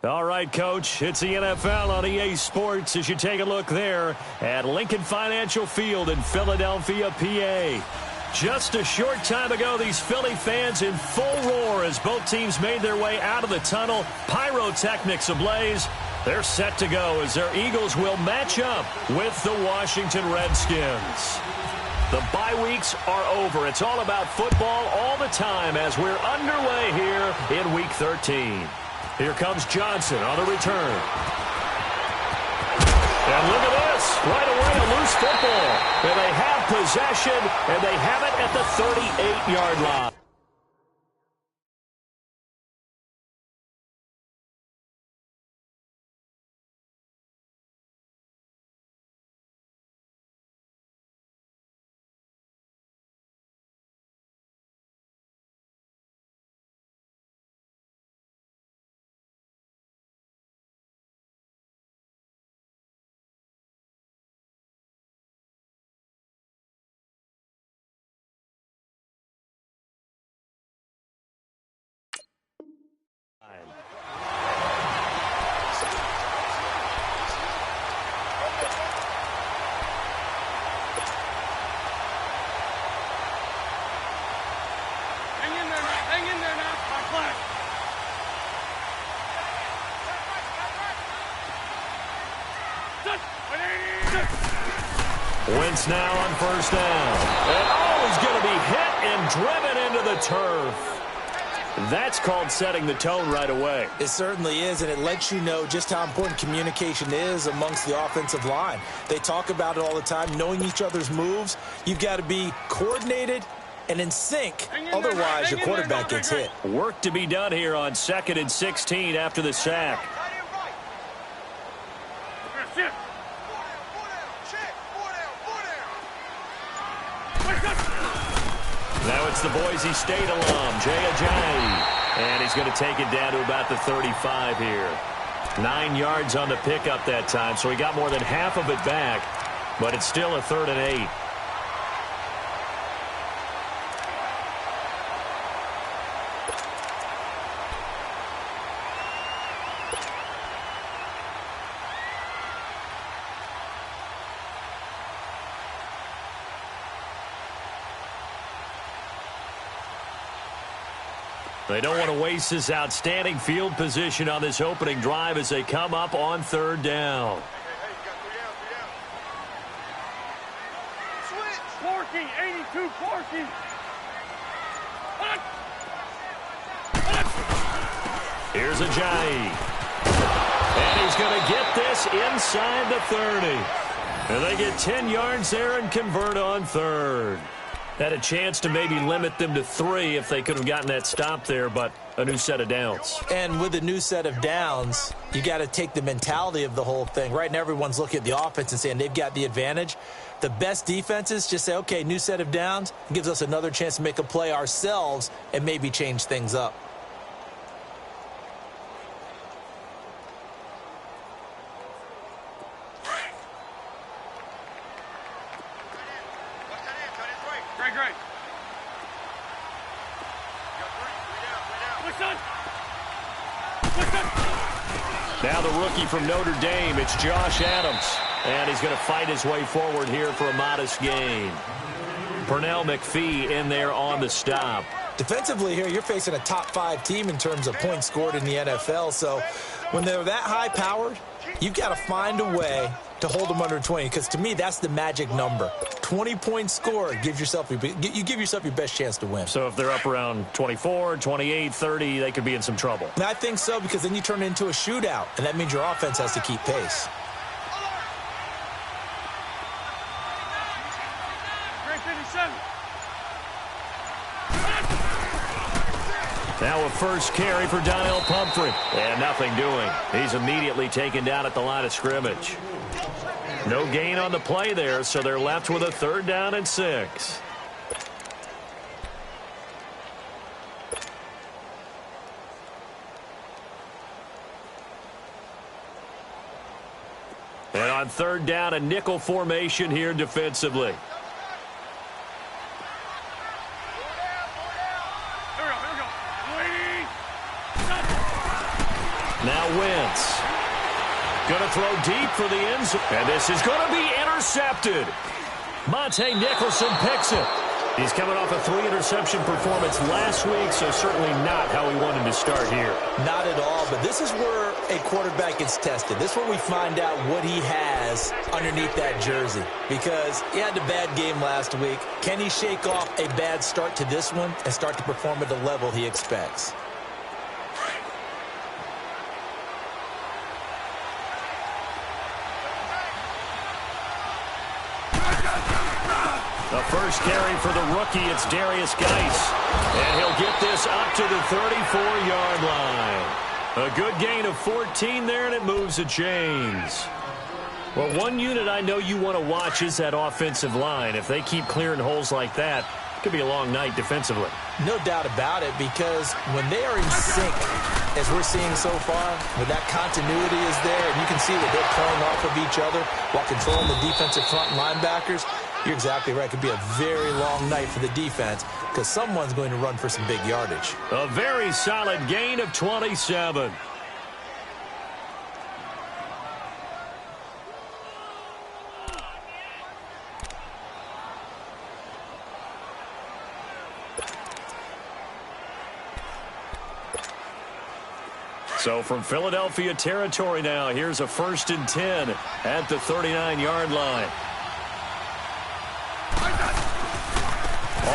All right, Coach, it's the NFL on EA Sports as you take a look there at Lincoln Financial Field in Philadelphia, PA. Just a short time ago, these Philly fans in full roar as both teams made their way out of the tunnel. Pyrotechnics ablaze. They're set to go as their Eagles will match up with the Washington Redskins. The bye weeks are over. It's all about football all the time as we're underway here in Week 13. Here comes Johnson on the return. And look at this. Right away, a loose football. And they have possession, and they have it at the 38-yard line. Wentz now on first down. And he's going to be hit and driven into the turf. That's called setting the tone right away. It certainly is, and it lets you know just how important communication is amongst the offensive line. They talk about it all the time, knowing each other's moves. You've got to be coordinated and in sync. Otherwise, your quarterback gets hit. Work to be done here on 2nd and 16 after the sack. Now it's the Boise State alum, Jay Ajayi. And he's going to take it down to about the 35 here. 9 yards on the pickup that time, so he got more than half of it back. But it's still a 3rd and 8. They don't want to waste this outstanding field position on this opening drive as they come up on 3rd down. Forky, 82, Forky. Here's Ajayi. And he's going to get this inside the 30. And they get 10 yards there and convert on 3rd. Had a chance to maybe limit them to 3 if they could have gotten that stop there, but a new set of downs. And with a new set of downs, you got to take the mentality of the whole thing. Right now, everyone's looking at the offense and saying they've got the advantage. The best defenses just say, okay, new set of downs. It gives us another chance to make a play ourselves and maybe change things up. Now the rookie from Notre Dame, it's Josh Adams. And he's going to fight his way forward here for a modest gain. Pernell McPhee in there on the stop. Defensively here, you're facing a top-5 team in terms of points scored in the NFL. So when they're that high-powered, you've got to find a way to hold them under 20. Because to me, that's the magic number. 20 points scored, you give yourself your best chance to win. So if they're up around 24, 28, 30, they could be in some trouble. And I think so, because then you turn it into a shootout, and that means your offense has to keep pace. Now a first carry for Donnell Pumphrey. And nothing doing. He's immediately taken down at the line of scrimmage. No gain on the play there, so they're left with a 3rd down and 6. And on 3rd down, a nickel formation here defensively. Now Wentz. Going to throw deep for the end zone. And this is going to be intercepted. Monte Nicholson picks it. He's coming off a 3-interception performance last week, so certainly not how he wanted to start here. Not at all, but this is where a quarterback gets tested. This is where we find out what he has underneath that jersey, because he had a bad game last week. Can he shake off a bad start to this one and start to perform at the level he expects? The first carry for the rookie, it's Darius Geis. And he'll get this up to the 34-yard line. A good gain of 14 there, and it moves the chains. Well, one unit I know you want to watch is that offensive line. If they keep clearing holes like that, it could be a long night defensively. No doubt about it, because when they are in sync, as we're seeing so far, when that continuity is there, and you can see that they're playing off of each other while controlling the defensive front linebackers, you're exactly right. It could be a very long night for the defense because someone's going to run for some big yardage. A very solid gain of 27. So from Philadelphia territory now, here's a 1st and 10 at the 39-yard line.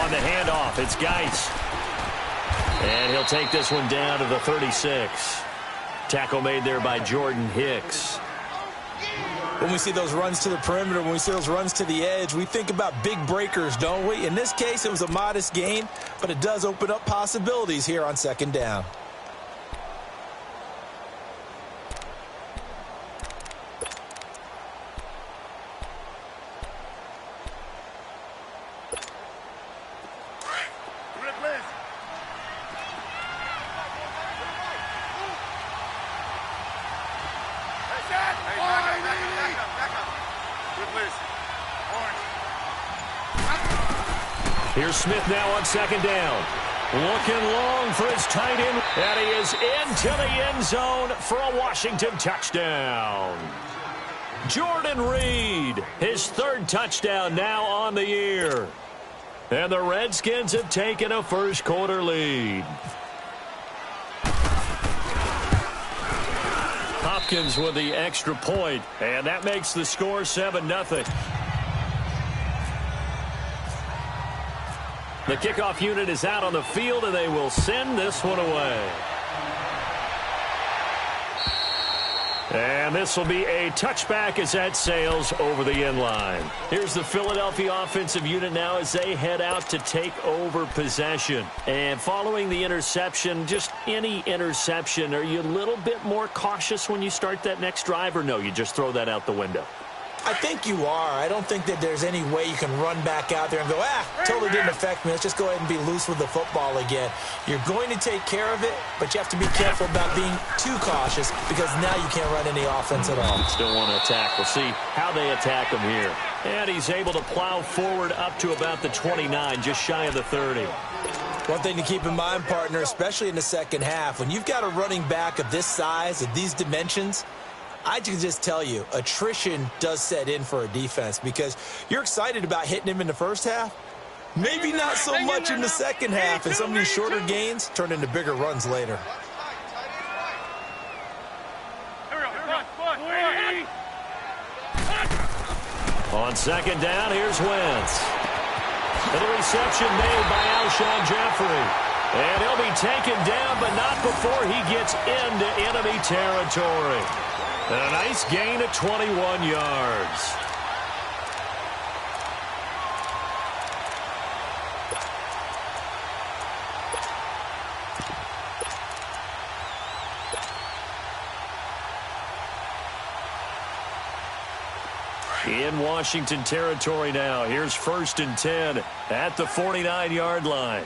On the handoff, it's Geis. And he'll take this one down to the 36. Tackle made there by Jordan Hicks. When we see those runs to the perimeter, when we see those runs to the edge, we think about big breakers, don't we? In this case, it was a modest gain, but it does open up possibilities here on 2nd down. Here's Smith now on 2nd down. Looking long for his tight end. And he is into the end zone for a Washington touchdown. Jordan Reed, his 3rd touchdown now on the year. And the Redskins have taken a first-quarter lead. Hopkins with the extra point, and that makes the score 7-0. The kickoff unit is out on the field, and they will send this one away. And this will be a touchback as that sails over the end line. Here's the Philadelphia offensive unit now as they head out to take over possession. And following the interception, just any interception, are you a little bit more cautious when you start that next drive, or no, you just throw that out the window? I think you are. I don't think that there's any way you can run back out there and go, totally didn't affect me. Let's just go ahead and be loose with the football again. You're going to take care of it, but you have to be careful about being too cautious because now you can't run any offense at all. Still want to attack. We'll see how they attack him here. And he's able to plow forward up to about the 29, just shy of the 30. One thing to keep in mind, partner, especially in the second half, when you've got a running back of this size, of these dimensions, I can just tell you, attrition does set in for a defense because you're excited about hitting him in the first half. Maybe not so much in the second half, and some of these shorter gains turn into bigger runs later. On 2nd down, here's Wentz. And the reception made by Alshon Jeffrey. And he'll be taken down, but not before he gets into enemy territory. And a nice gain of 21 yards. In Washington territory now. Here's 1st and 10 at the 49-yard line.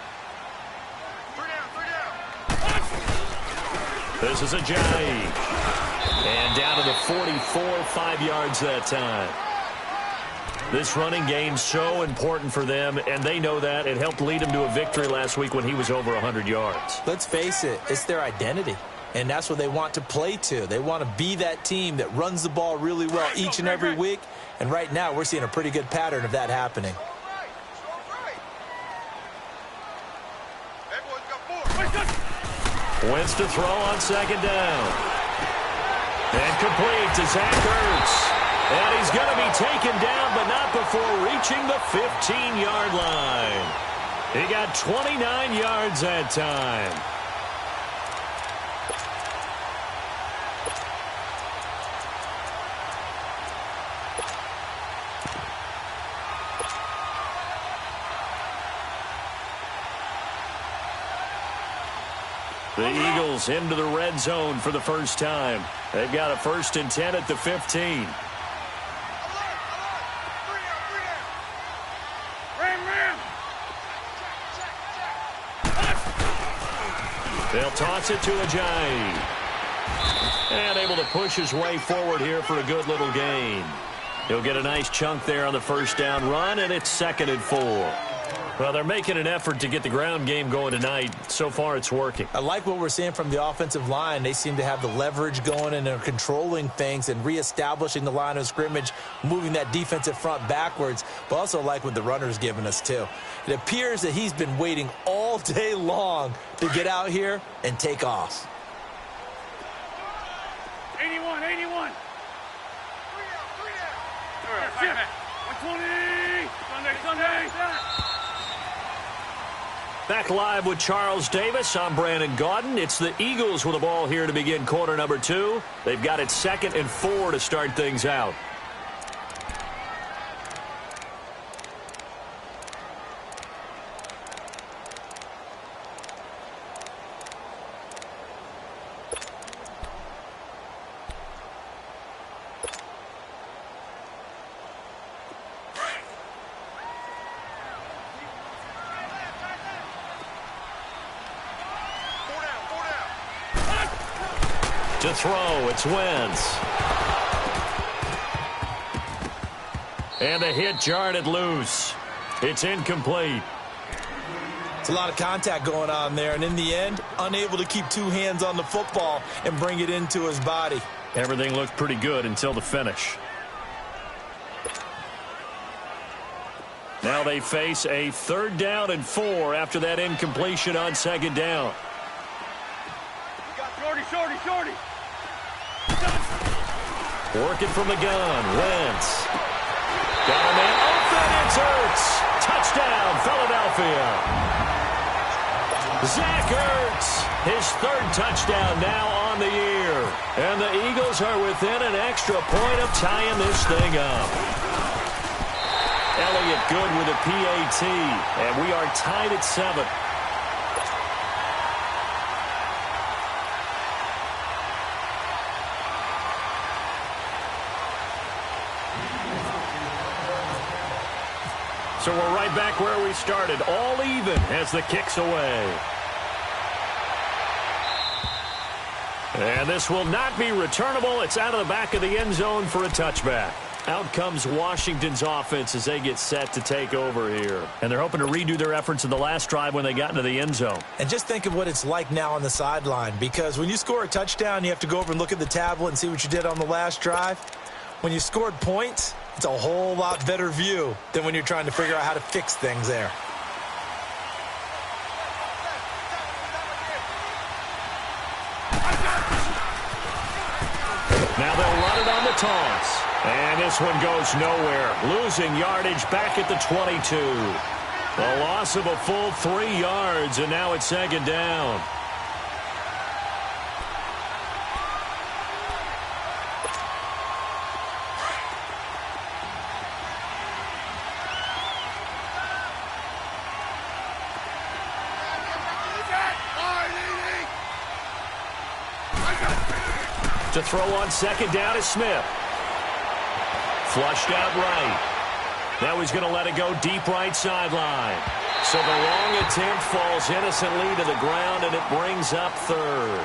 This is Ajayi. And down to the 44, 5 yards that time. This running game so important for them, and they know that. It helped lead them to a victory last week when he was over 100 yards. Let's face it, it's their identity. And that's what they want to play to. They want to be that team that runs the ball really well each and every week. And right now, we're seeing a pretty good pattern of that happening. Wins to throw on second down. And complete to Zach Ertz. And he's going to be taken down, but not before reaching the 15-yard line. He got 29 yards that time. The Eagles into the red zone for the first time. They've got a 1st and 10 at the 15. They'll toss it to Ajayi. And able to push his way forward here for a good little gain. He'll get a nice chunk there on the first down run, and it's 2nd and 4. Well, they're making an effort to get the ground game going tonight. So far, it's working. I like what we're seeing from the offensive line. They seem to have the leverage going, and they're controlling things and reestablishing the line of scrimmage, moving that defensive front backwards. But also like what the runner's giving us, too. It appears that he's been waiting all day long to get out here and take off. 81, 81. 120. Sunday. Back live with Charles Davis. I'm Brandon Gaudin. It's the Eagles with the ball here to begin quarter number 2. They've got it 2nd and 4 to start things out. To throw, it's Wentz. And a hit jarred it loose. It's incomplete. It's a lot of contact going on there, and in the end, unable to keep 2 hands on the football and bring it into his body. Everything looked pretty good until the finish. Now they face a 3rd down and 4 after that incompletion on 2nd down. Shorty. Working from the gun, Wentz. Got a man open, it's Ertz. Touchdown, Philadelphia. Zach Ertz, his 3rd touchdown now on the year. And the Eagles are within an extra point of tying this thing up. Elliott good with a PAT, and we are tied at 7. So we're right back where we started, all even as the kick's away. And this will not be returnable. It's out of the back of the end zone for a touchback. Out comes Washington's offense as they get set to take over here. And they're hoping to redo their efforts in the last drive when they got into the end zone. And just think of what it's like now on the sideline, because when you score a touchdown, you have to go over and look at the tablet and see what you did on the last drive. When you scored points, it's a whole lot better view than when you're trying to figure out how to fix things there. Now they'll run it on the toss. And this one goes nowhere. Losing yardage back at the 22. The loss of a full 3 yards, and now it's 2nd down. To throw on 2nd down is Smith. Flushed out right. Now he's going to let it go deep right sideline. So the long attempt falls innocently to the ground, and it brings up 3rd.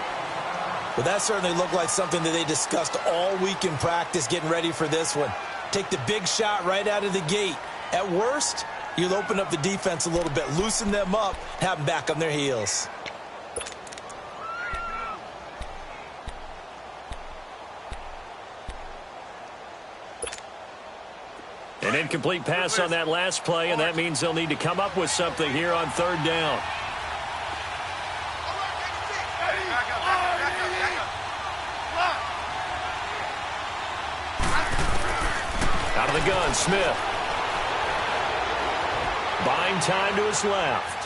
Well, that certainly looked like something that they discussed all week in practice getting ready for this one. Take the big shot right out of the gate. At worst, you'll open up the defense a little bit, loosen them up, have them back on their heels. An incomplete pass on that last play, and that means they'll need to come up with something here on third down. Out of the gun, Smith. Buying time to his left.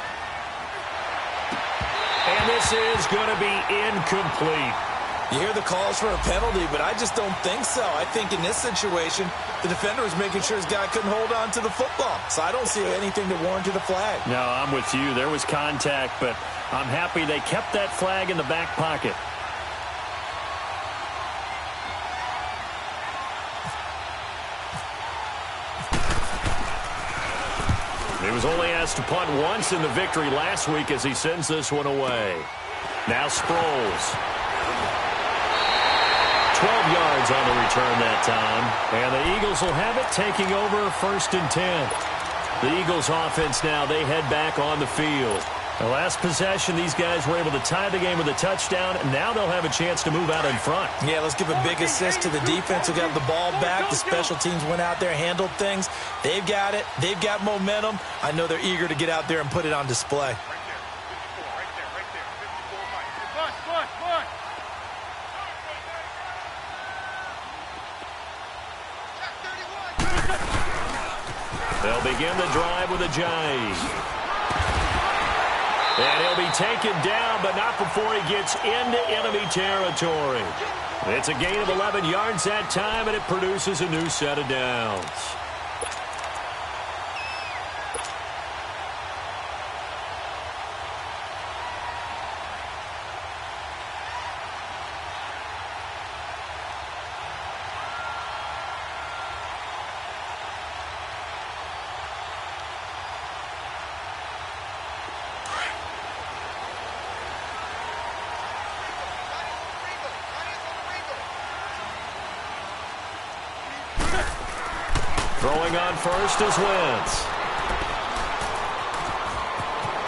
And this is going to be incomplete. You hear the calls for a penalty, but I just don't think so. I think in this situation, the defender was making sure his guy couldn't hold on to the football. So I don't see anything that warranted a flag. No, I'm with you. There was contact, but I'm happy they kept that flag in the back pocket. He was only asked to punt once in the victory last week as he sends this one away. Now Sproles. 12 yards on the return that time. And the Eagles will have it, taking over 1st and 10. The Eagles offense now, they head back on the field. The last possession, these guys were able to tie the game with a touchdown, and now they'll have a chance to move out in front. Yeah, let's give a big assist to the defense who got the ball back. The special teams went out there, handled things. They've got it. They've got momentum. I know they're eager to get out there and put it on display. They'll begin the drive with a jive. And he'll be taken down, but not before he gets into enemy territory. It's a gain of 11 yards that time, and it produces a new set of downs. Throwing on first is Wentz.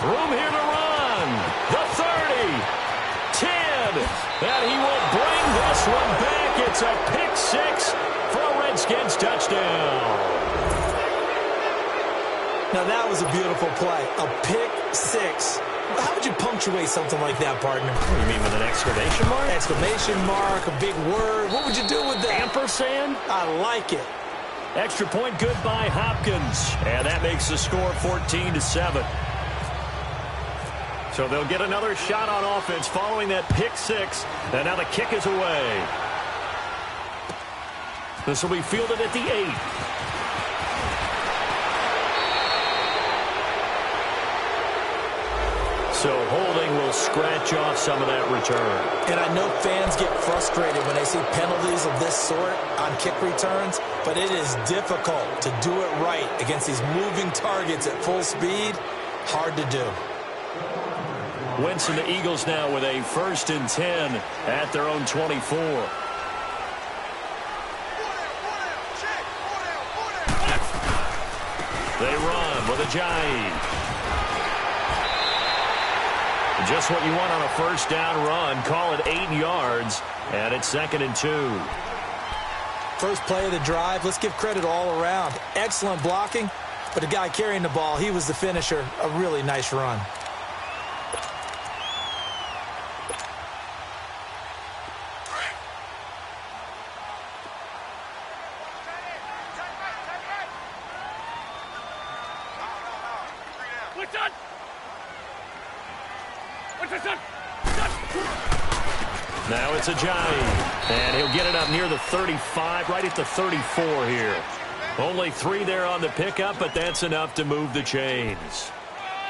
Room here to run. The 30. 10. And he will bring this one back. It's a pick six for a Redskins touchdown. Now that was a beautiful play. A pick six. How would you punctuate something like that, partner? You mean with an exclamation mark? Exclamation mark, a big word. What would you do with that? Ampersand? I like it. Extra point good by Hopkins. And that makes the score 14-7. So they'll get another shot on offense following that pick six. And now the kick is away. This will be fielded at the 8. So holding will scratch off some of that return. And I know fans get frustrated when they see penalties of this sort on kick returns, but it is difficult to do it right against these moving targets at full speed. Hard to do. Wentz and the Eagles now with a 1st and 10 at their own 24. They run with a jive. Just what you want on a first down run. Call it 8 yards, and it's 2nd and 2. First play of the drive. Let's give credit all around. Excellent blocking, but the guy carrying the ball, he was the finisher. A really nice run. Now it's a jive, and he'll get it up near the 35, right at the 34 here. Only 3 there on the pickup, but that's enough to move the chains.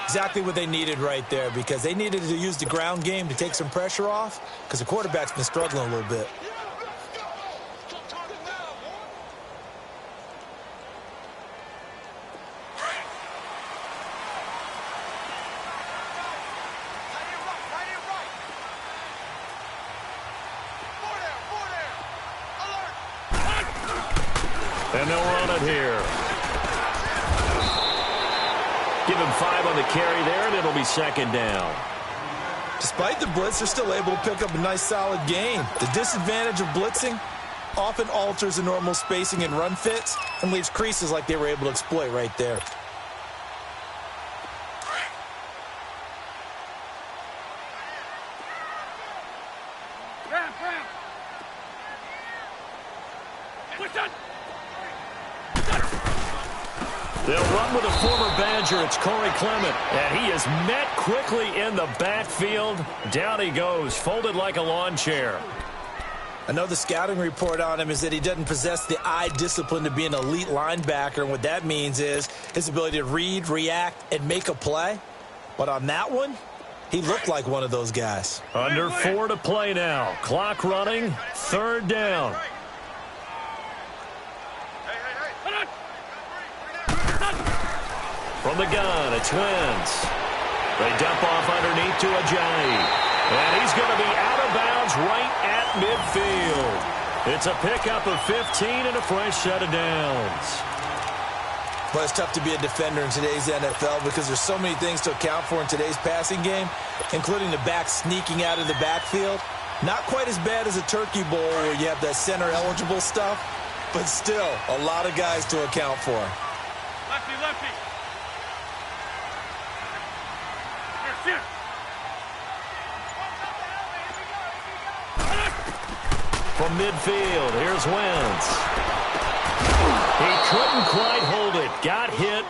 Exactly what they needed right there, because they needed to use the ground game to take some pressure off, because the quarterback's been struggling a little bit. And they'll run it here. Give him 5 on the carry there, and it'll be 2nd down. Despite the blitz, they're still able to pick up a nice, solid gain. The disadvantage of blitzing, often alters the normal spacing and run fits and leaves creases like they were able to exploit right there. They'll run with a former Badger. It's Corey Clement. And he is met quickly in the backfield. Down he goes, folded like a lawn chair. I know the scouting report on him is that he doesn't possess the eye discipline to be an elite linebacker. And what that means is his ability to read, react, and make a play. But on that one, he looked like one of those guys. Under 4 to play now. Clock running. 3rd down. From the gun, it's Wentz. They dump off underneath to Ajayi. And he's going to be out of bounds right at midfield. It's a pickup of 15 and a fresh set of downs. Well, it's tough to be a defender in today's NFL because there's so many things to account for in today's passing game, including the back sneaking out of the backfield. Not quite as bad as a turkey bowl where you have that center-eligible stuff, but still a lot of guys to account for. Lefty, lefty. From midfield, here's Wentz. He couldn't quite hold it. Got hit.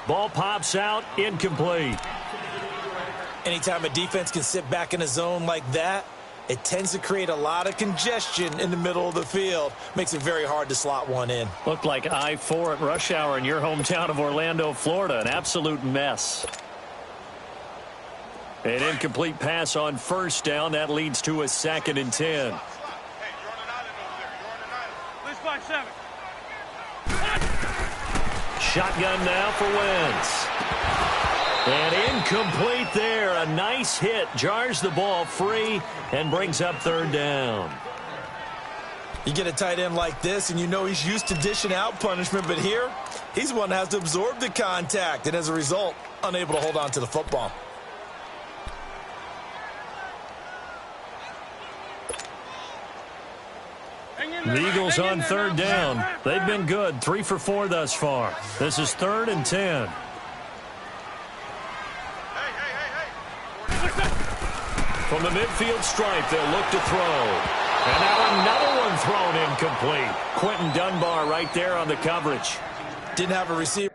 Ball pops out. Incomplete. Anytime a defense can sit back in a zone like that, it tends to create a lot of congestion in the middle of the field. Makes it very hard to slot one in. Looked like I-4 at rush hour in your hometown of Orlando, Florida. An absolute mess. An incomplete pass on 1st down. That leads to a 2nd and 10. Shotgun now for Wentz. And incomplete there. A nice hit. Jars the ball free and brings up 3rd down. You get a tight end like this, and you know he's used to dishing out punishment, but here, he's one that has to absorb the contact, and as a result, unable to hold on to the football. The Eagles on 3rd down. They've been good. 3 for 4 thus far. This is 3rd and 10. From the midfield stripe, they'll look to throw. And now another one thrown incomplete. Quentin Dunbar right there on the coverage. Didn't have a receiver.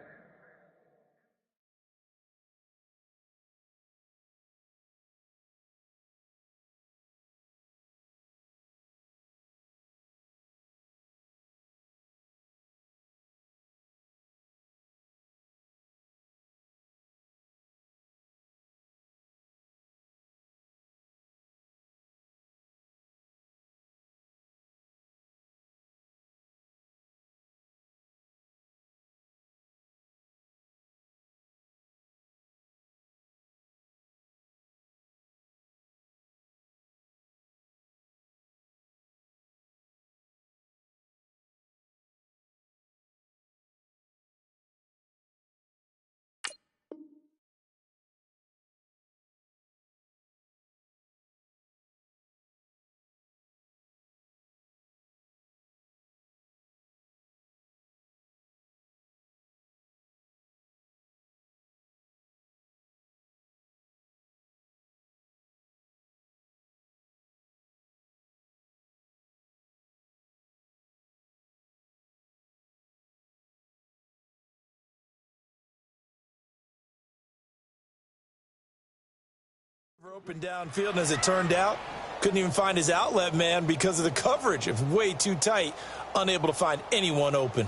Open downfield, and as it turned out, couldn't even find his outlet man because of the coverage. It was way too tight, unable to find anyone open.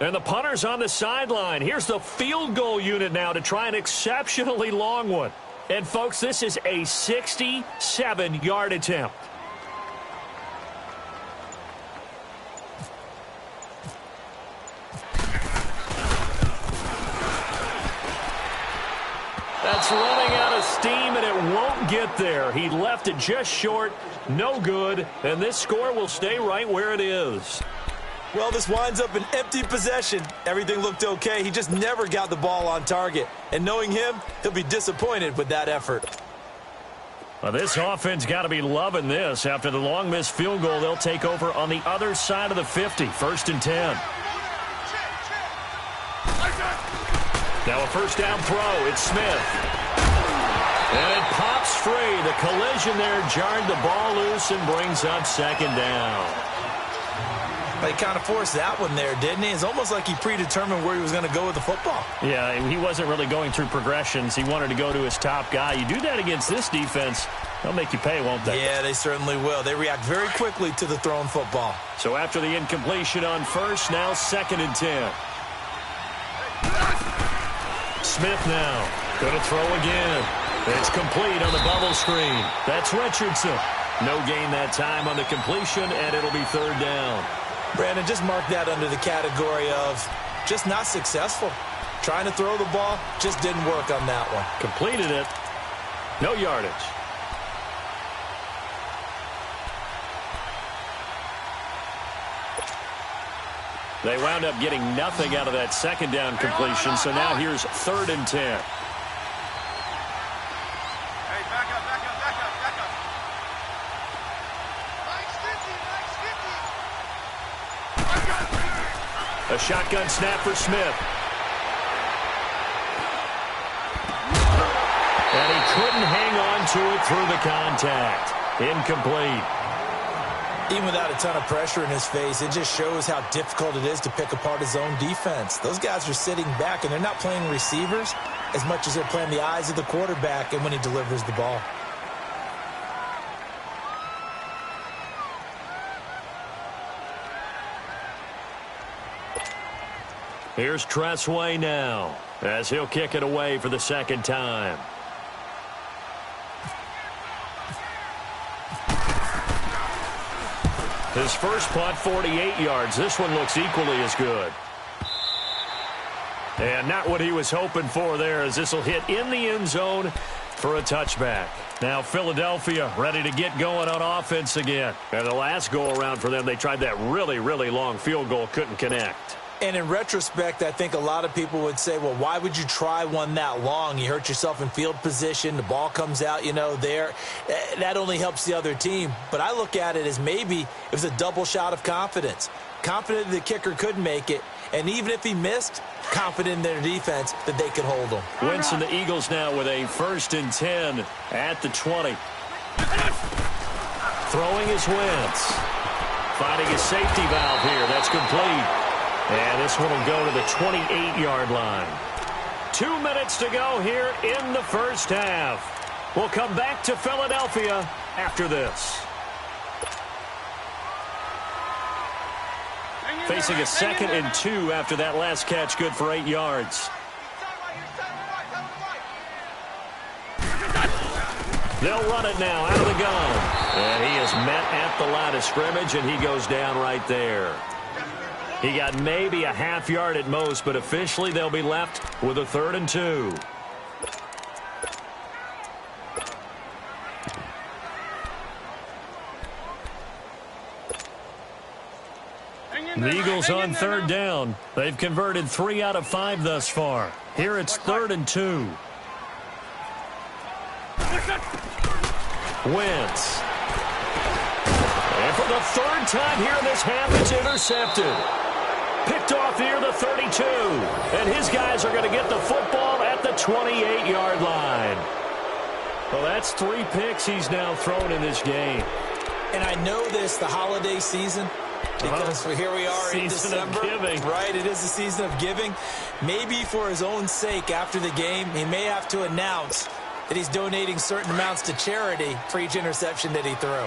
And the punter's on the sideline. Here's the field goal unit now to try an exceptionally long one. And, folks, this is a 67-yard attempt. That's running out of steam, and it won't get there. He left it just short, no good, and this score will stay right where it is. Well, this winds up an empty possession. Everything looked okay. He just never got the ball on target. And knowing him, he'll be disappointed with that effort. Well, this offense got to be loving this. After the long missed field goal, they'll take over on the other side of the 50, 1st and 10. Now a first down throw. It's Smith. And it pops free. The collision there jarred the ball loose and brings up 2nd down. He kind of forced that one there, didn't he? It's almost like he predetermined where he was going to go with the football. Yeah, he wasn't really going through progressions. He wanted to go to his top guy. You do that against this defense, they'll make you pay, won't they? Yeah, they certainly will. They react very quickly to the thrown football. So after the incompletion on first, now 2nd and 10. Smith now. Going to throw again. It's complete on the bubble screen. That's Richardson. No gain that time on the completion, and it'll be 3rd down. Brandon, just mark that under the category of just not successful. Trying to throw the ball, just didn't work on that one. Completed it. No yardage. They wound up getting nothing out of that 2nd down completion, so now here's 3rd and 10. Hey, back up, back up, back up, back up. A shotgun snap for Smith. And he couldn't hang on to it through the contact. Incomplete. Even without a ton of pressure in his face, it just shows how difficult it is to pick apart his own defense. Those guys are sitting back, and they're not playing receivers as much as they're playing the eyes of the quarterback and when he delivers the ball. Here's Tressway now as he'll kick it away for the 2nd time. His first punt, 48 yards. This one looks equally as good. And not what he was hoping for there, as this will hit in the end zone for a touchback. Now Philadelphia ready to get going on offense again. And the last go-around for them, they tried that really, really long field goal, couldn't connect. And in retrospect, I think a lot of people would say, well, why would you try one that long? You hurt yourself in field position. The ball comes out, there. That only helps the other team. But I look at it as maybe it was a double shot of confidence. Confident the kicker could make it. And even if he missed, confident in their defense that they could hold him. Wentz and the Eagles now with a 1st and 10 at the 20. Throwing is Wentz. Finding a safety valve here. That's complete. And this one will go to the 28-yard line. 2 minutes to go here in the first half. We'll come back to Philadelphia after this. Facing a 2nd and 2 after that last catch, good for 8 yards. They'll run it now out of the gun. And he is met at the line of scrimmage, and he goes down right there. He got maybe a half yard at most, but officially they'll be left with a 3rd and 2. The Eagles on 3rd down. They've converted 3 out of 5 thus far. Here it's 3rd and 2. Wentz. And for the 3rd time here in this half, it's intercepted. Picked off here the 32. And his guys are going to get the football at the 28-yard line. Well, that's 3 picks he's now thrown in this game. And I know this, the holiday season, because here we are in December. Season of giving. Right, it is the season of giving. Maybe for his own sake after the game, he may have to announce that he's donating certain amounts to charity for each interception that he threw.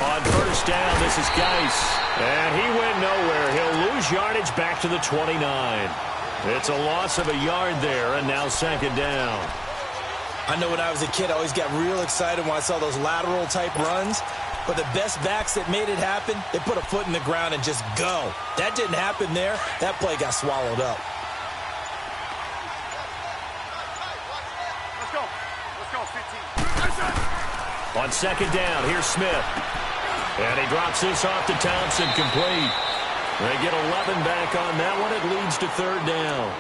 On 1st down, this is Geis. And he went nowhere. He'll lose yardage back to the 29. It's a loss of a yard there, and now 2nd down. I know when I was a kid, I always got real excited when I saw those lateral-type runs. But the best backs that made it happen, they put a foot in the ground and just go. That didn't happen there. That play got swallowed up. On second down, here's Smith. And he drops this off to Thompson, complete. They get 11 back on that one. It leads to third down.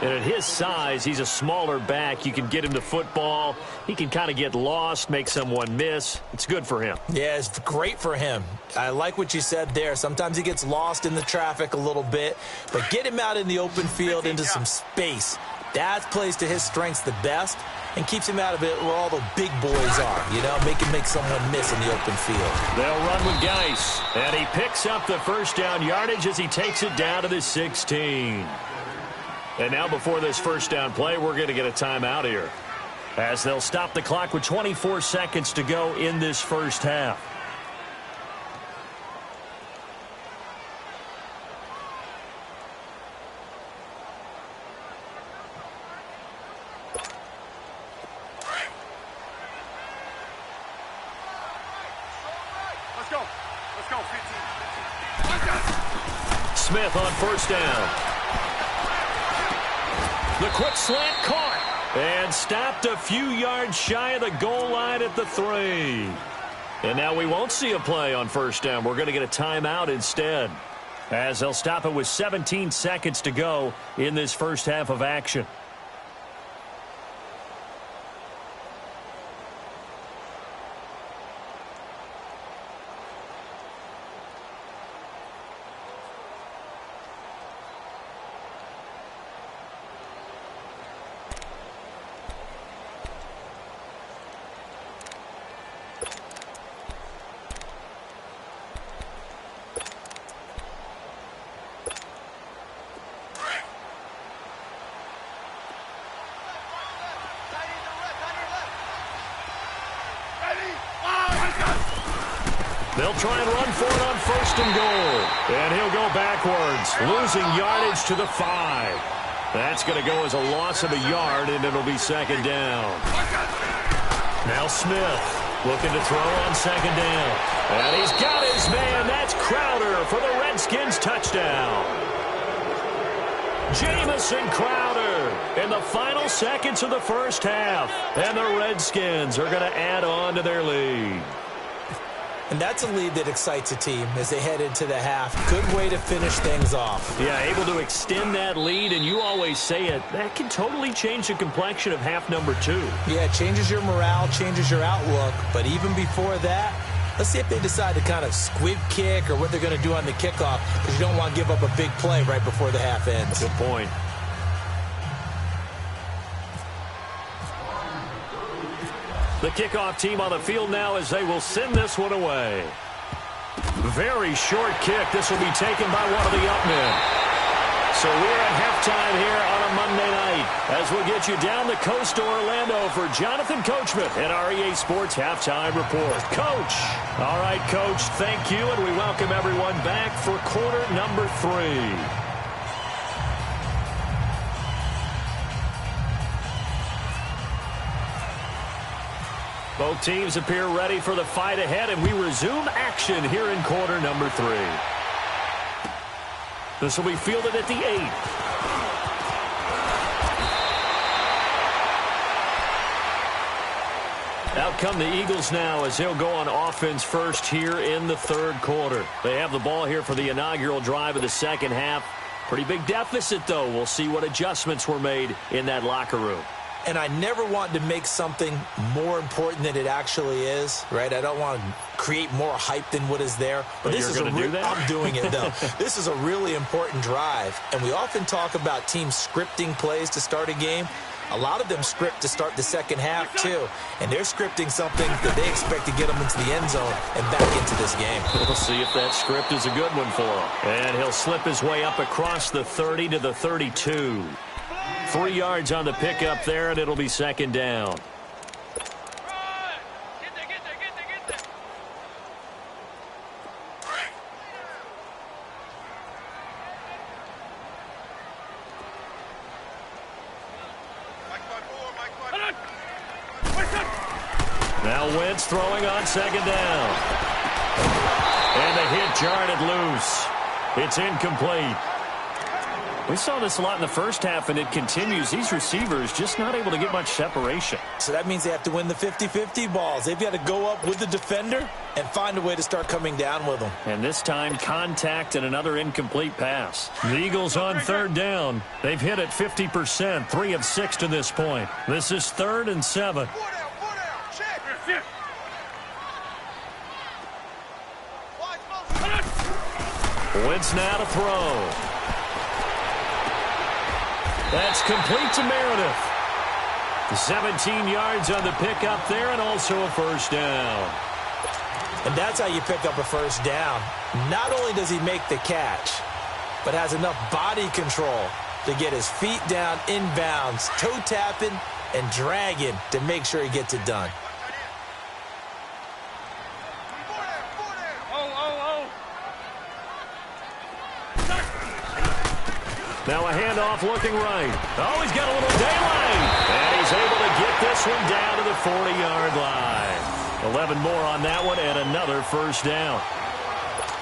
And at his size, he's a smaller back. You can get him to football. He can kind of get lost, make someone miss. It's good for him. Yeah, it's great for him. I like what you said there. Sometimes he gets lost in the traffic a little bit, but get him out in the open field into some space. That plays to his strengths the best and keeps him out of it where all the big boys are, you know, make someone miss in the open field. They'll run with Geis, and he picks up the first down yardage as he takes it down to the 16. And now before this first down play, we're going to get a timeout here, as they'll stop the clock with 24 seconds to go in this first half. Let's go, 15. Smith on first down. The quick slant caught and stopped a few yards shy of the goal line at the 3. And now we won't see a play on first down. We're going to get a timeout instead, as they'll stop it with 17 seconds to go in this first half of action. They'll try and run for it on first and goal. And he'll go backwards, losing yardage to the 5. That's going to go as a loss of a yard, and it'll be second down. Now Smith looking to throw on second down. And he's got his man. That's Crowder for the Redskins touchdown. Jamison Crowder in the final seconds of the first half. And the Redskins are going to add on to their lead. And that's a lead that excites a team as they head into the half. Good way to finish things off. Yeah, able to extend that lead, and you always say it, that can totally change the complexion of half number 2. Yeah, it changes your morale, changes your outlook. But even before that, let's see if they decide to kind of squib kick or what they're going to do on the kickoff, because you don't want to give up a big play right before the half ends. Good point. The kickoff team on the field now as they will send this one away. Very short kick. This will be taken by one of the up men. So we're at halftime here on a Monday night as we'll get you down the coast to Orlando for Jonathan Coachman and our EA Sports Halftime Report. Coach. All right, Coach, thank you, and we welcome everyone back for quarter number 3. Both teams appear ready for the fight ahead, and we resume action here in quarter number 3. This will be fielded at the 8. Out come the Eagles now as they'll go on offense first here in the third quarter. They have the ball here for the inaugural drive of the second half. Pretty big deficit, though. We'll see what adjustments were made in that locker room. And I never want to make something more important than it actually is, right? I don't want to create more hype than what is there. But this is going to do that? I'm doing it, though. This is a really important drive. And we often talk about teams scripting plays to start a game. A lot of them script to start the second half, too. And they're scripting something that they expect to get them into the end zone and back into this game. We'll see if that script is a good one for him. And he'll slip his way up across the 30 to the 32. 3 yards on the pickup there, and it'll be second down. Now Wentz throwing on second down. And the hit jarred it loose. It's incomplete. We saw this a lot in the first half, and it continues. These receivers just not able to get much separation. So that means they have to win the 50-50 balls. They've got to go up with the defender and find a way to start coming down with them. And this time, contact and another incomplete pass. The Eagles on third down. They've hit it 50%, 3 of 6 to this point. This is 3rd and 7. Wentz now to throw. That's complete to Meredith. 17 yards on the pickup there, and also a first down. And that's how you pick up a first down. Not only does he make the catch, but has enough body control to get his feet down inbounds, toe tapping and dragging to make sure he gets it done. Now a handoff looking right. Oh, he's got a little daylight. And he's able to get this one down to the 40-yard line. 11 more on that one and another first down.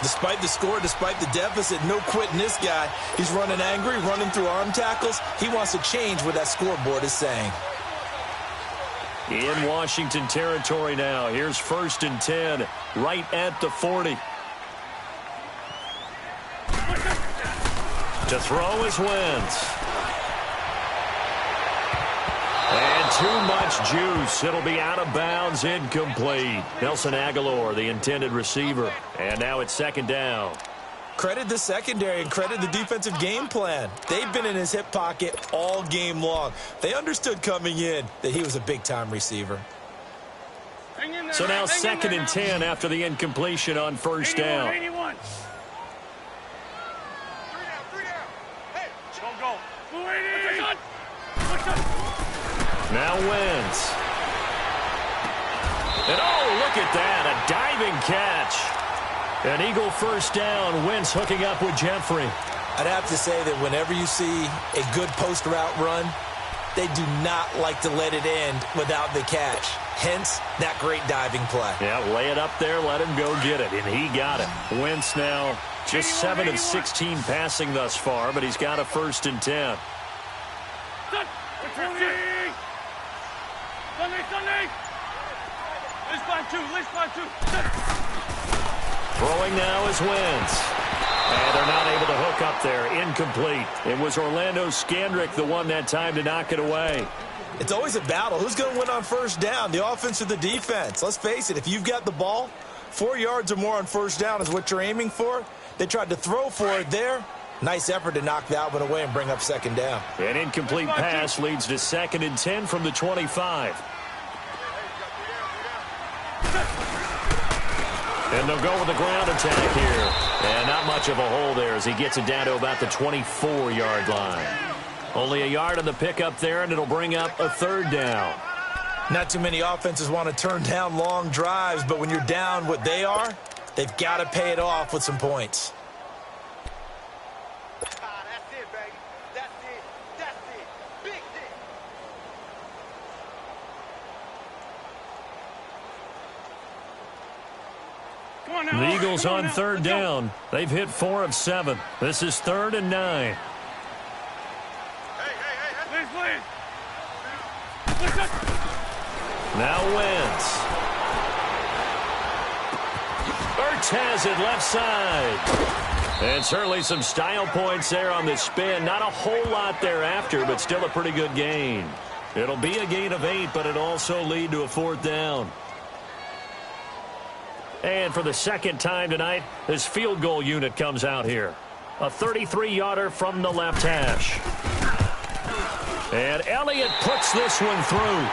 Despite the score, despite the deficit, no quitting this guy. He's running angry, running through arm tackles. He wants to change what that scoreboard is saying. In Washington territory now. Here's 1st and 10 right at the 40. To throw is Wentz. And too much juice. It'll be out of bounds, incomplete. Nelson Aguilar, the intended receiver. And now it's 2nd down. Credit the secondary and credit the defensive game plan. They've been in his hip pocket all game long. They understood coming in that he was a big-time receiver. So now 2nd and 10 after the incompletion on 1st down. 81. Now Wentz. And oh, look at that, a diving catch. An Eagle first down, Wentz hooking up with Jeffrey. I'd have to say that whenever you see a good post route run, they do not like to let it end without the catch. Hence, that great diving play. Yeah, lay it up there, let him go get it, and he got it. Wentz now just 7 of 16 passing thus far, but he's got a 1st and 10. Sunday. List by two. Throwing now is Wentz. And they're not able to hook up there. Incomplete. It was Orlando Scandrick the one that time to knock it away. It's always a battle. Who's going to win on 1st down, the offense or the defense? Let's face it, if you've got the ball, 4 yards or more on 1st down is what you're aiming for. They tried to throw for it there. Nice effort to knock that one away and bring up 2nd down. An incomplete pass leads to 2nd and 10 from the 25. And they'll go with the ground attack here. And not much of a hole there as he gets it down to about the 24-yard line. Only a yard on the pickup there, and it'll bring up a 3rd down. Not too many offenses want to turn down long drives, but when you're down what they are, they've got to pay it off with some points. The Eagles on 3rd down. They've hit 4 of 7. This is 3rd and 9. Please. Now Wentz. Ertz has it left side. And certainly some style points there on the spin. Not a whole lot thereafter, but still a pretty good gain. It'll be a gain of 8, but it'll also lead to a 4th down. And for the 2nd time tonight, this field goal unit comes out here. A 33-yarder from the left hash. And Elliott puts this one through.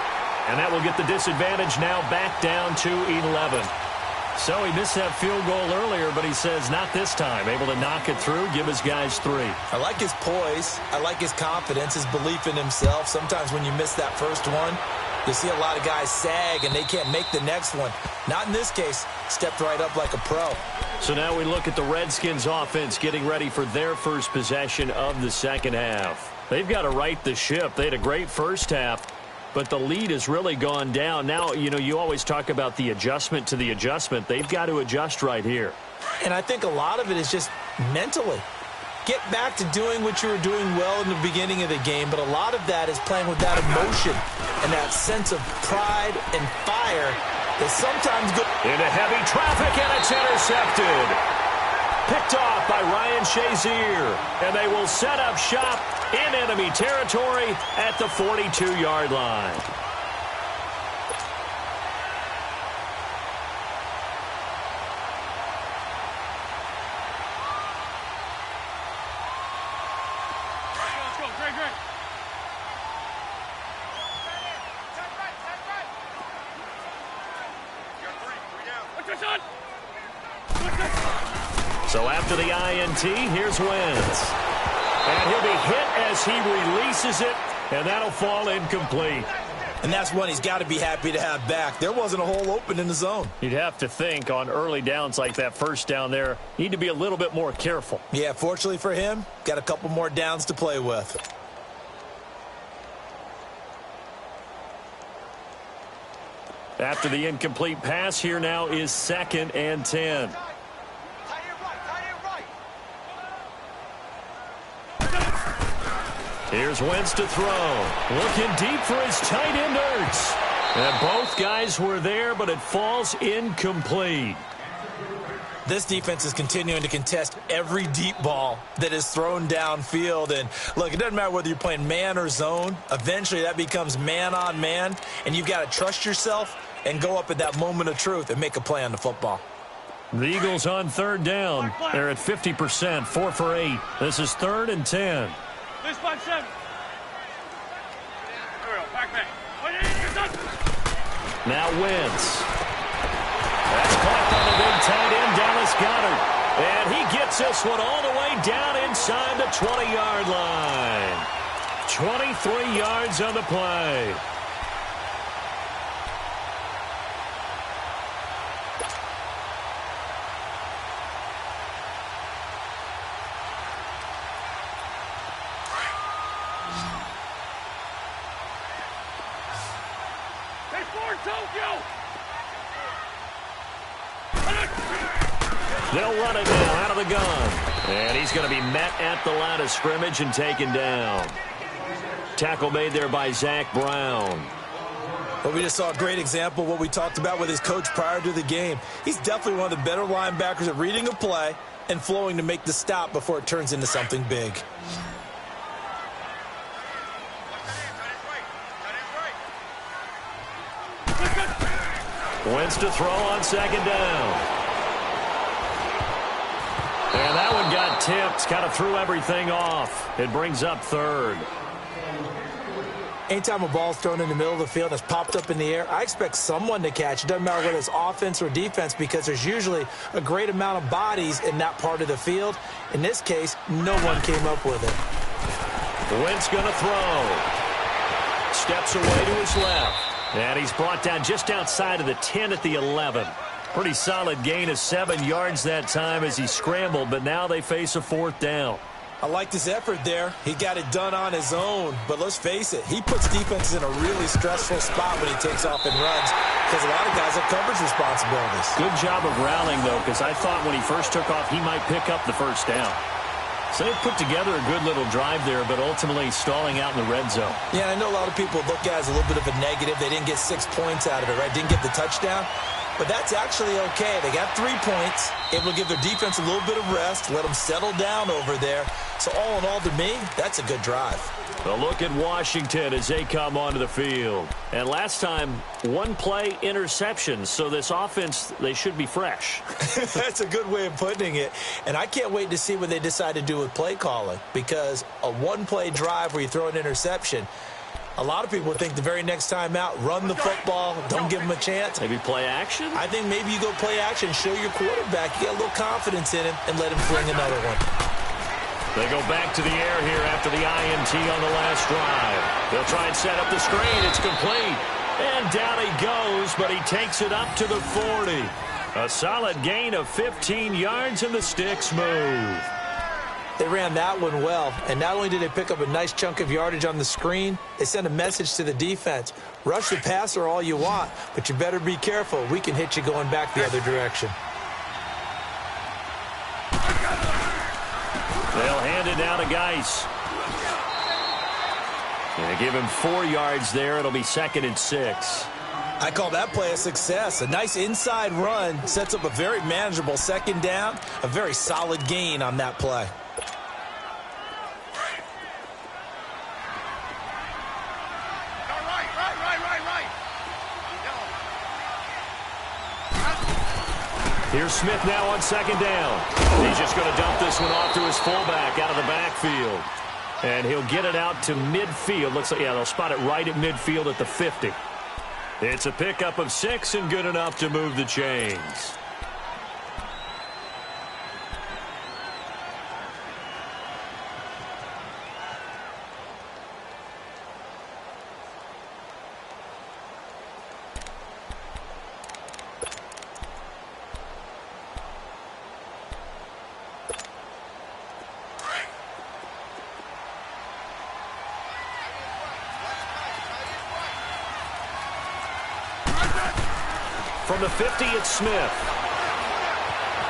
And that will get the disadvantage now back down to 11. So he missed that field goal earlier, but he says not this time. Able to knock it through, give his guys 3. I like his poise. I like his confidence, his belief in himself. Sometimes when you miss that first one, you see a lot of guys sag and they can't make the next one. Not in this case. Stepped right up like a pro. So now we look at the Redskins offense getting ready for their first possession of the 2nd half. They've got to right the ship. They had a great first half, but the lead has really gone down. Now, you always talk about the adjustment to the adjustment. They've got to adjust right here. And I think a lot of it is just mentally. get back to doing what you were doing well in the beginning of the game, but a lot of that is playing with that emotion and that sense of pride and fire that sometimes go into heavy traffic, and it's intercepted. Picked off by Ryan Shazier, and they will set up shop in enemy territory at the 42-yard line. Let's go. Great. What's your son? So after the INT, here's Wentz. And he'll be hit as he releases it, and that'll fall incomplete. And that's one he's got to be happy to have back. There wasn't a hole open in the zone. You'd have to think on early downs like that first down there, need to be a little bit more careful. Yeah, fortunately for him, got a couple more downs to play with. After the incomplete pass, here now is 2nd and 10. Here's Wentz to throw. Looking deep for his tight end, Ertz. And both guys were there, but it falls incomplete. This defense is continuing to contest every deep ball that is thrown downfield. And, look, it doesn't matter whether you're playing man or zone. Eventually, that becomes man on man, and you've got to trust yourself and go up at that moment of truth and make a play on the football. The Eagles on 3rd down. They're at 50%, 4 for 8. This is 3rd and 10. This 5-7. There we go. Back. Now Wentz. That's caught by the big tight end, Dallas Goedert. And he gets this one all the way down inside the 20-yard line. 23 yards on the play. Tokyo! They'll run it now out of the gun. And he's going to be met at the line of scrimmage and taken down. Tackle made there by Zach Brown. Well, we just saw a great example of what we talked about with his coach prior to the game. He's definitely one of the better linebackers at reading a play and flowing to make the stop before it turns into something big. Wentz to throw on 2nd down. And that one got tipped. Kind of threw everything off. It brings up 3rd. Anytime a ball's thrown in the middle of the field that's popped up in the air, I expect someone to catch. It doesn't matter whether it's offense or defense because there's usually a great amount of bodies in that part of the field. In this case, no one came up with it. Wentz going to throw. Steps away to his left. And he's brought down just outside of the 10 at the 11. Pretty solid gain of 7 yards that time as he scrambled, but now they face a 4th down. I liked his effort there. He got it done on his own. But let's face it, he puts defenses in a really stressful spot when he takes off and runs because a lot of guys have coverage responsibilities. Good job of rallying, though, because I thought when he first took off, he might pick up the 1st down. So they put together a good little drive there, but ultimately stalling out in the red zone. Yeah, I know a lot of people look at it as a little bit of a negative. They didn't get 6 points out of it, right? Didn't get the touchdown. But that's actually okay. They got 3 points, able to give their defense a little bit of rest, let them settle down over there. So all in all, to me, that's a good drive. A look at Washington as they come onto the field. And last time, 1-play interception. So this offense, they should be fresh. That's a good way of putting it. And I can't wait to see what they decide to do with play calling. Because a 1-play drive where you throw an interception, a lot of people think the very next time out, run the football, don't give them a chance. Maybe play action? I think maybe you go play action, show your quarterback, you get a little confidence in him, and let him fling another one. They go back to the air here after the INT on the last drive. They'll try and set up the screen. It's complete. And down he goes, but he takes it up to the 40. A solid gain of 15 yards, and the sticks move. They ran that one well, and not only did they pick up a nice chunk of yardage on the screen, they sent a message to the defense. Rush the passer all you want, but you better be careful. We can hit you going back the other direction. They'll hand it down to Geis. They give him 4 yards there. It'll be 2nd and 6. I call that play a success. A nice inside run sets up a very manageable 2nd down. A very solid gain on that play. Here's Smith now on 2nd down. He's just going to dump this one off to his fullback out of the backfield. And he'll get it out to midfield. Looks like, yeah, they'll spot it right at midfield at the 50. It's a pickup of 6 and good enough to move the chains. From the 50, it's Smith.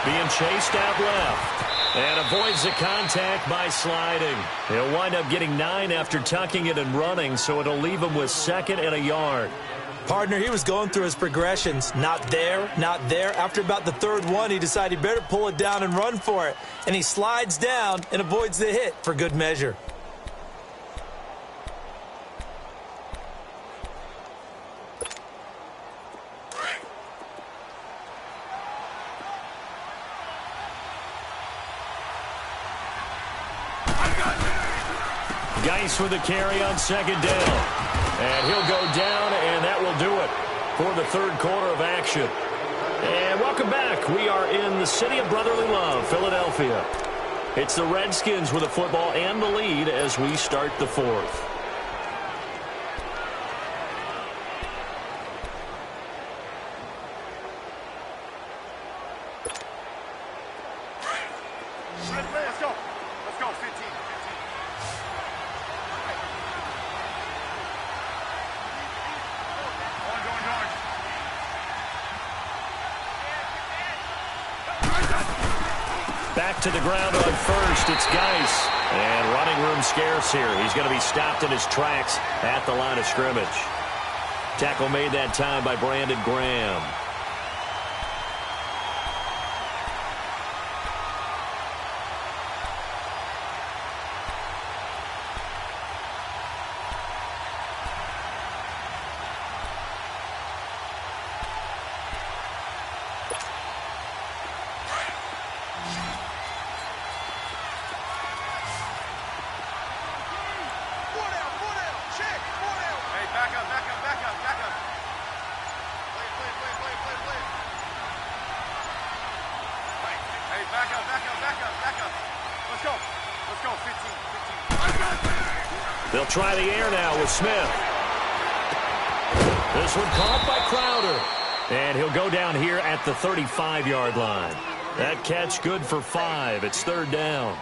Being chased out left. And avoids the contact by sliding. He'll wind up getting 9 after tucking it and running, so it'll leave him with 2nd and a yard. Partner, he was going through his progressions. Not there, not there. After about the 3rd one, he decided he better pull it down and run for it. And he slides down and avoids the hit for good measure. Geis with the carry on 2nd down. And he'll go down, and that will do it for the 3rd quarter of action. And welcome back. We are in the city of brotherly love, Philadelphia. It's the Redskins with the football and the lead as we start the 4th. Let's go, 15. Back to the ground on 1st. It's Geis. And running room scarce here. He's going to be stopped in his tracks at the line of scrimmage. Tackle made that time by Brandon Graham. They'll try the air now with Smith. This one caught by Crowder. And he'll go down here at the 35-yard line. That catch good for 5. It's 3rd down.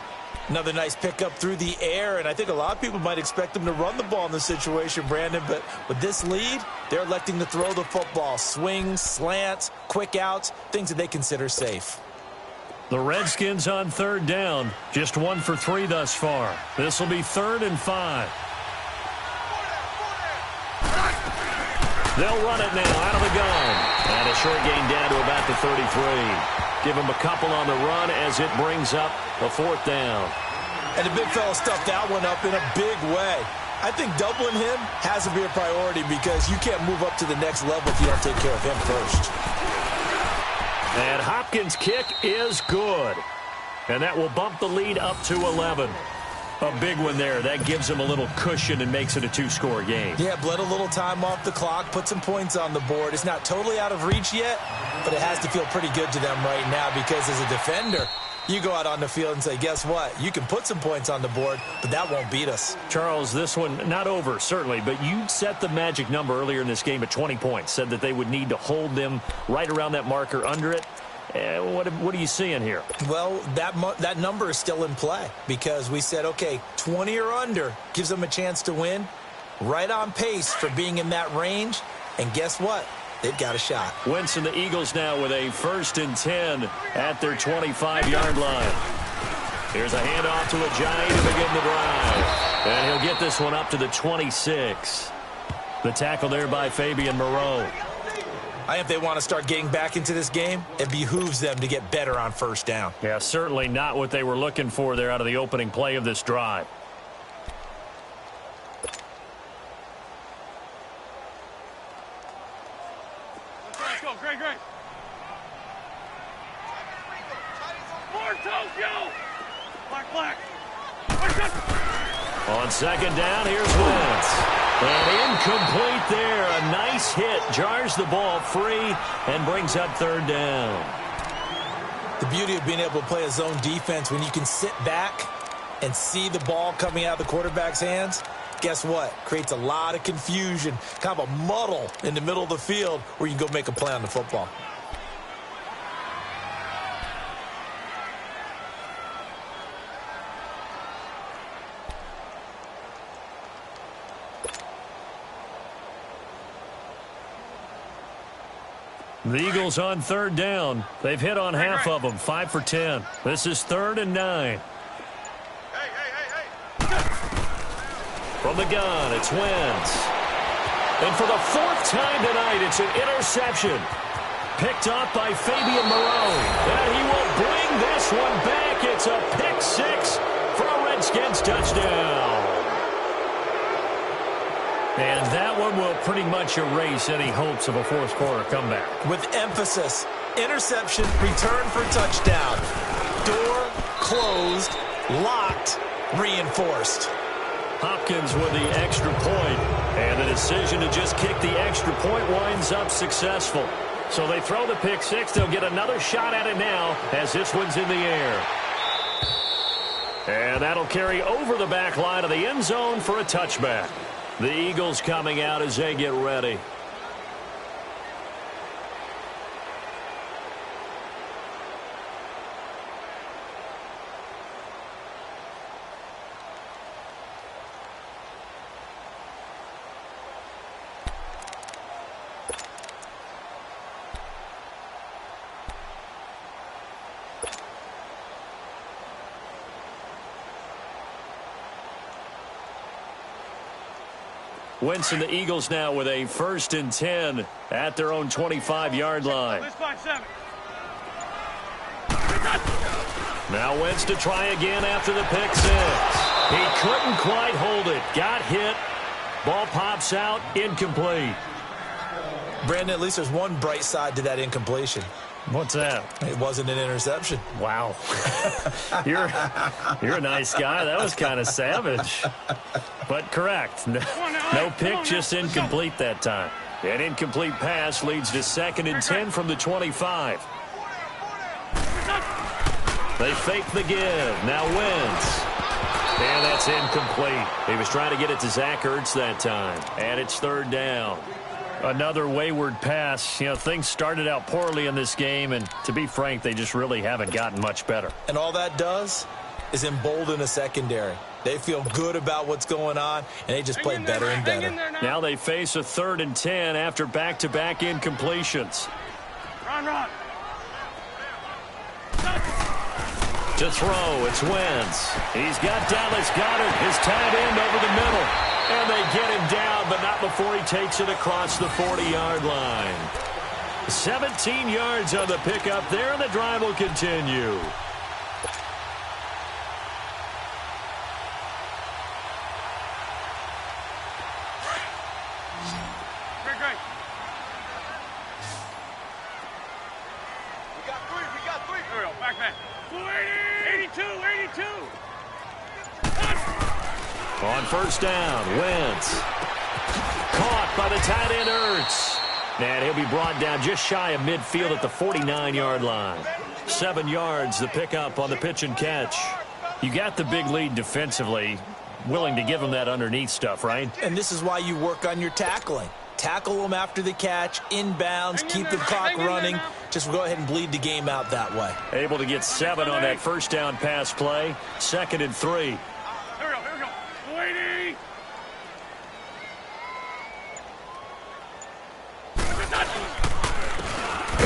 Another nice pickup through the air, and I think a lot of people might expect them to run the ball in this situation, Brandon, but with this lead, they're electing to throw the football. Swings, slants, quick outs, things that they consider safe. The Redskins on 3rd down. Just 1 for 3 thus far. This will be 3rd and 5. They'll run it now out of the gun. And a short gain down to about the 33. Give him a couple on the run as it brings up a 4th down. And the big fella stuffed that one up in a big way. I think doubling him has to be a priority because you can't move up to the next level if you don't take care of him first. And Hopkins' kick is good. And that will bump the lead up to 11. A big one there. That gives them a little cushion and makes it a 2-score game. Yeah, bled a little time off the clock, put some points on the board. It's not totally out of reach yet, but it has to feel pretty good to them right now because as a defender, you go out on the field and say, guess what? You can put some points on the board, but that won't beat us. Charles, this one not over, certainly, but you set the magic number earlier in this game at 20 points, said that they would need to hold them right around that marker under it. What are you seeing here? Well, that number is still in play because we said, okay, 20 or under gives them a chance to win. Right on pace for being in that range. And guess what? They've got a shot. Wentz and the Eagles now with a 1st and 10 at their 25-yard line. Here's a handoff to a Giant to begin the drive. And he'll get this one up to the 26. The tackle there by Fabian Moreau. I think if they want to start getting back into this game, it behooves them to get better on first down. Yeah, certainly not what they were looking for there out of the opening play of this drive. Let's go, great. More Tokyo! Black. On second down, here's Wentz. And incomplete there. A nice hit. Jars the ball free and brings up third down. The beauty of being able to play a zone defense when you can sit back and see the ball coming out of the quarterback's hands, guess what? Creates a lot of confusion, kind of a muddle in the middle of the field where you can go make a play on the football. The Eagles on third down. They've hit on half of them, 5 for 10. This is 3rd and 9. Hey. From the gun, it's Wentz. And for the 4th time tonight, it's an interception. Picked up by Fabian Moreau. And he will bring this one back. It's a pick 6 for a Redskins touchdown. And that one will pretty much erase any hopes of a fourth quarter comeback. With emphasis, interception, return for touchdown. Door closed, locked, reinforced. Hopkins with the extra point, and the decision to just kick the extra point winds up successful. So they throw the pick 6. They'll get another shot at it now as this one's in the air. And that'll carry over the back line of the end zone for a touchback. The Eagles coming out as they get ready. Wentz and the Eagles now with a 1st and 10 at their own 25-yard line. Now Wentz to try again after the pick 6. He couldn't quite hold it. Got hit. Ball pops out. Incomplete. Brandon, at least there's one bright side to that incompletion. What's that? It wasn't an interception. Wow. You're a nice guy. That was kind of savage. But correct. No pick, just incomplete that time. An incomplete pass leads to 2nd and 10 from the 25. They fake the give. Now Wentz. And that's incomplete. He was trying to get it to Zach Ertz that time. And it's 3rd down. Another wayward pass. You know, things started out poorly in this game, and to be frank, they just really haven't gotten much better. And all that does is embolden a secondary. They feel good about what's going on, and they just play better and better. Now they face a 3rd and 10 after back-to-back incompletions. Run. To throw, it's Wentz. He's got Dallas Goedert, his tight end, over the middle. And they get him down, but not before he takes it across the 40-yard line. 17 yards on the pickup there, and the drive will continue. Great. We got three. There we go, back. 82. On first down, Wentz. Caught by the tight end, Ertz. And he'll be brought down just shy of midfield at the 49-yard line. 7 yards, the pickup on the pitch and catch. You got the big lead defensively. Willing to give them that underneath stuff, right? And this is why you work on your tackling. Tackle them after the catch, inbounds, keep the clock running. Just go ahead and bleed the game out that way. Able to get 7 on that first down pass play. 2nd and 3. Here we go. Waiting.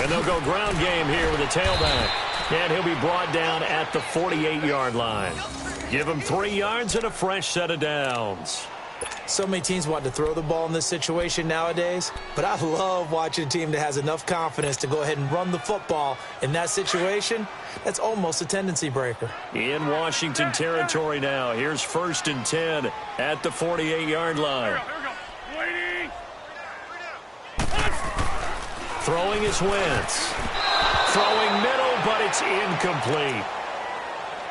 And they'll go ground game here with a tailback. And he'll be brought down at the 48-yard line. Give him 3 yards and a fresh set of downs. So many teams want to throw the ball in this situation nowadays, but I love watching a team that has enough confidence to go ahead and run the football. In that situation, that's almost a tendency breaker. In Washington territory now. Here's 1st and 10 at the 48-yard line. Here we go. Waiting. Throwing is Wentz. Throwing middle, but it's incomplete.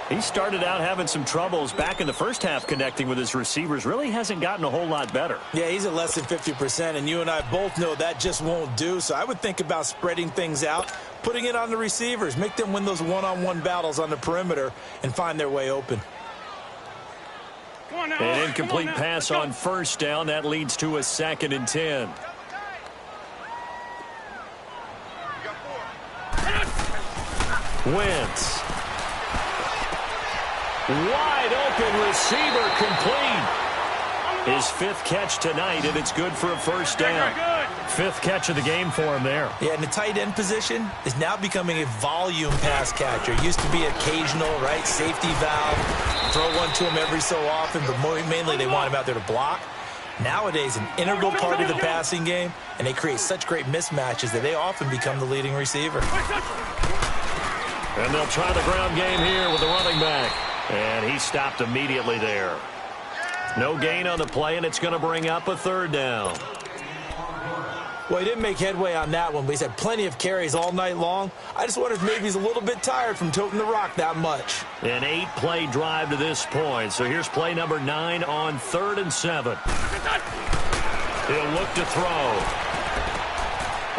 He started out having some troubles back in the first half connecting with his receivers. Really hasn't gotten a whole lot better. Yeah, he's at less than 50%, and you and I both know that just won't do. So I would think about spreading things out, putting it on the receivers, make them win those one-on-one battles on the perimeter and find their way open. Come on now. An incomplete pass on 1st down. That leads to a 2nd and 10. Wentz. Wide open receiver complete. His 5th catch tonight, and it's good for a 1st down. 5th catch of the game for him there. Yeah, and the tight end position is now becoming a volume pass catcher. Used to be occasional, right, safety valve. Throw one to him every so often, but mainly they want him out there to block. Nowadays, an integral part of the passing game, and they create such great mismatches that they often become the leading receiver. And they'll try the ground game here with the running back. And he stopped immediately there. No gain on the play, and it's going to bring up a 3rd down. Well, he didn't make headway on that one, but he's had plenty of carries all night long. I just wonder if maybe he's a little bit tired from toting the rock that much. An 8-play drive to this point. So here's play number 9 on 3rd and 7. He'll look to throw.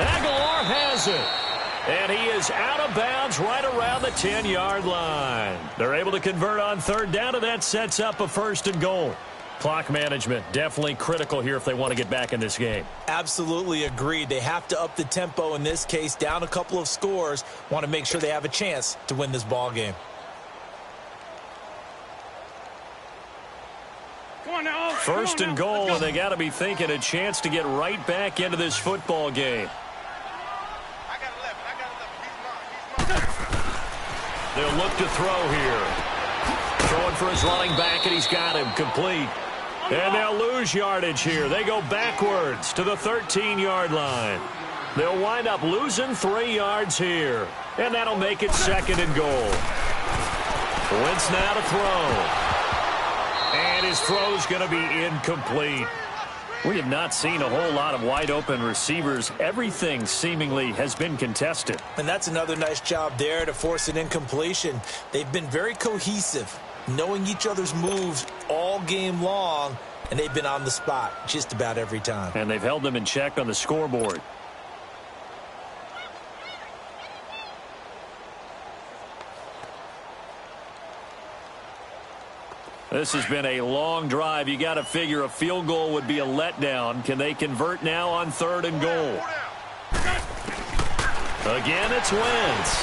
Aguilar has it. And he is out of bounds right around the 10-yard line. They're able to convert on 3rd down, and that sets up a 1st and goal. Clock management definitely critical here if they want to get back in this game. Absolutely agreed. They have to up the tempo in this case, down a couple of scores. Want to make sure they have a chance to win this ball game. Come on now. 1st and goal, and they got to be thinking a chance to get right back into this football game. They'll look to throw here. Throwing for his running back, and he's got him complete. And they'll lose yardage here. They go backwards to the 13-yard line. They'll wind up losing 3 yards here. And that'll make it 2nd and goal. Wentz now to throw. And his throw's going to be incomplete. We have not seen a whole lot of wide-open receivers. Everything seemingly has been contested. And that's another nice job there to force an incompletion. They've been very cohesive, knowing each other's moves all game long, and they've been on the spot just about every time. And they've held them in check on the scoreboard. This has been a long drive. You got to figure a field goal would be a letdown. Can they convert now on 3rd and goal? Again, it's Wentz.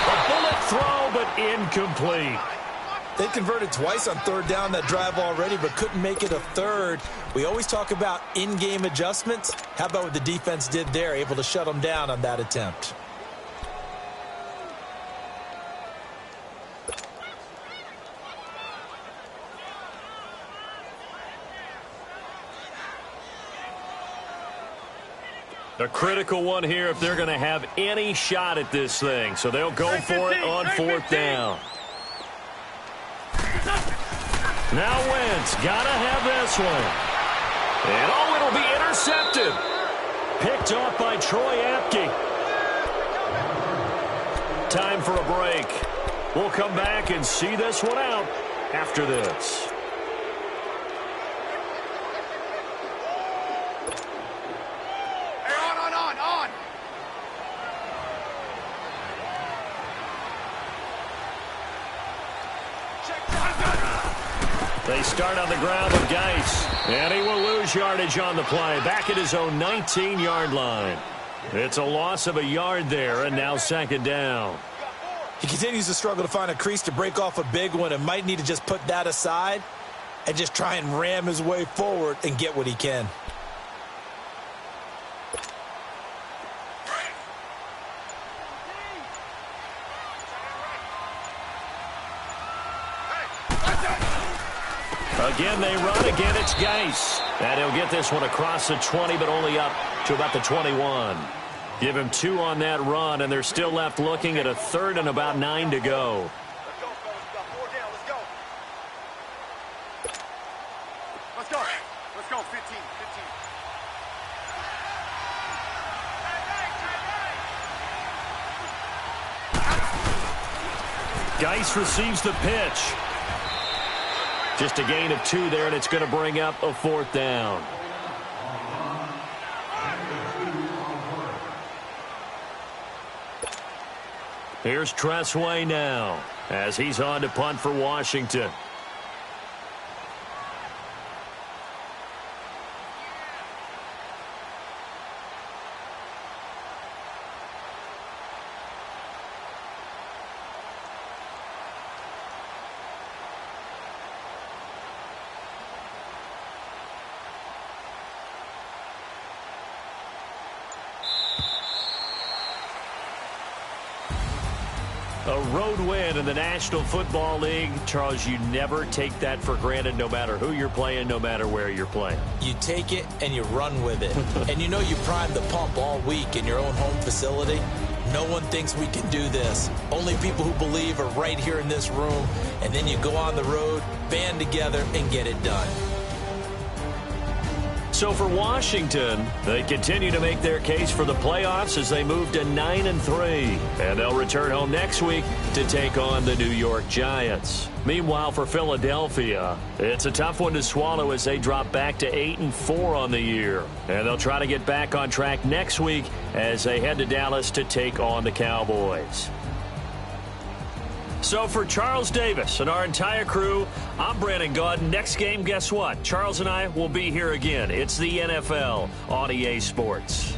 A bullet throw, but incomplete. They converted twice on 3rd down that drive already, but couldn't make it a 3rd. We always talk about in-game adjustments. How about what the defense did there, able to shut them down on that attempt? A critical one here if they're going to have any shot at this thing. So they'll go for it on 4th down. Now Wentz got to have this one. And oh, it'll be intercepted. Picked off by Troy Apke. Time for a break. We'll come back and see this one out after this. They start on the ground with Geis, and he will lose yardage on the play, back at his own 19-yard line. It's a loss of a yard there, and now 2nd down. He continues to struggle to find a crease to break off a big one and might need to just put that aside and just try and ram his way forward and get what he can. Again, they run. Again, it's Geis. And he'll get this one across the 20, but only up to about the 21. Give him 2 on that run, and they're still left looking at a 3rd and about 9 to go. Let's go. Let's go. 15. Geis receives the pitch. Just a gain of 2 there, and it's going to bring up a 4th down. Here's Tressway now as he's on to punt for Washington. A road win in the National Football League. Charles, you never take that for granted no matter who you're playing, no matter where you're playing. You take it and you run with it. And you know you primed the pump all week in your own home facility. No one thinks we can do this. Only people who believe are right here in this room. And then you go on the road, band together, and get it done. So for Washington, they continue to make their case for the playoffs as they move to 9-3. And they'll return home next week to take on the New York Giants. Meanwhile, for Philadelphia, it's a tough one to swallow as they drop back to 8-4 on the year. And they'll try to get back on track next week as they head to Dallas to take on the Cowboys. So for Charles Davis and our entire crew, I'm Brandon Gaudin. Next game, guess what? Charles and I will be here again. It's the NFL on EA Sports.